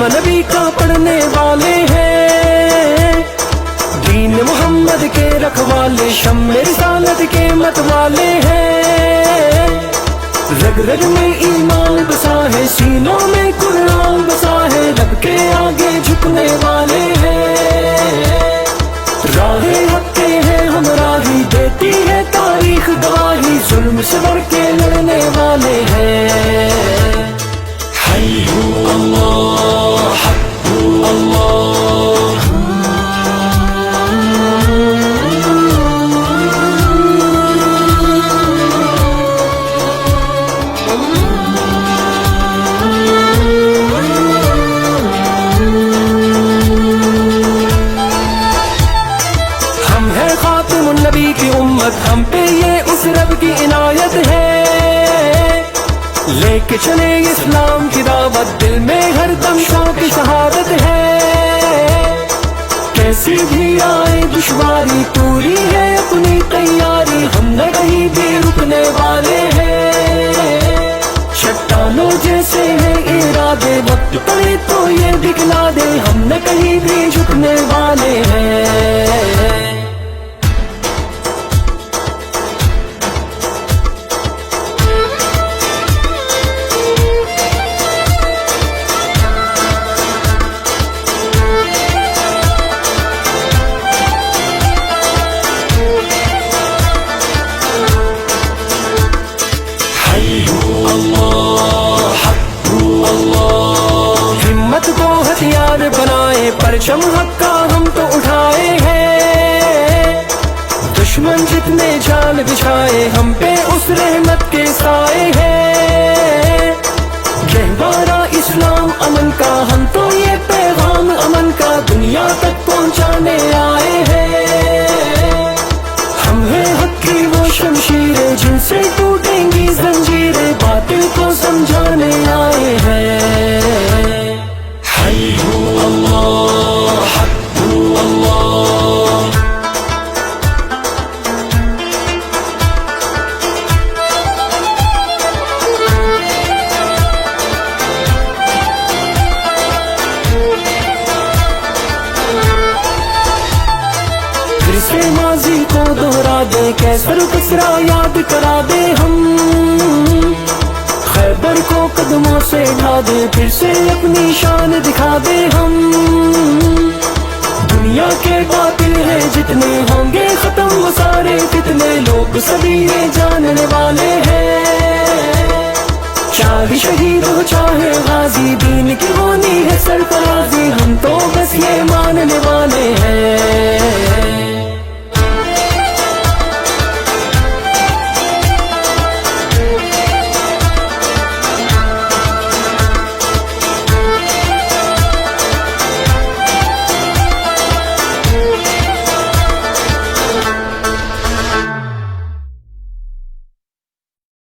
कलमा नबी का पढ़ने वाले हैं, दीन मोहम्मद के रखवाले, शम्मे रिसालत के मत वाले हैं। रग रग में ईमान बसा है, सीनों में कुरान बसा है, रब के आगे झुकने वाले हैं। राहे हक के हैं हमराही, देती है तारीख गवाही, जुल्म से बढ़ के लड़ने वाले हैं। हय्यू अल्लाह हक्कू अल्लाह, हम है खातिमुन नबी की उम्मत, हम पे ये उस रब की इनायत है। लेके चले इस्लाम की दावत, दिल में हर दम शौक शहादत है। कैसी भी आए दुश्वारी, पूरी है अपनी तैयारी, हम न कहीं भी रुकने वाले हैं। चट्टानों जैसे है इरादे, वक्त पड़े तो ये दिखला दे, हम न कहीं भी झुकने वाले हैं। हिम्मत को हथियार बनाए, परचम हक का हम तो उठाए हैं। दुश्मन जितने जाल बिछाए, हम पे उस रहमत के साए हैं। गहवारा इस्लाम अमन का, हम तो ये पैगाम अमन का दुनिया तक पहुंचाने आए हैं। हम हैं हक की वो शमशीरें, जिनसे टूटेंगी जंजीरें, बातिल को समझाने आए हैं। हय्यू अल्लाह हक्कू अल्लाह, फिर से माजी को दोहरा दे, कैसर कसरा याद करा दे हम। खैबर को कदमों से ढा दे, फिर से अपनी शान दिखा दे हम। दुनिया के बातिल है जितने, होंगे खत्म वो सारे फितने, लोग सभी ये जानने वाले हैं। चाहे शहीद हो चाहे गाजी, दीन की होनी है सरफराज।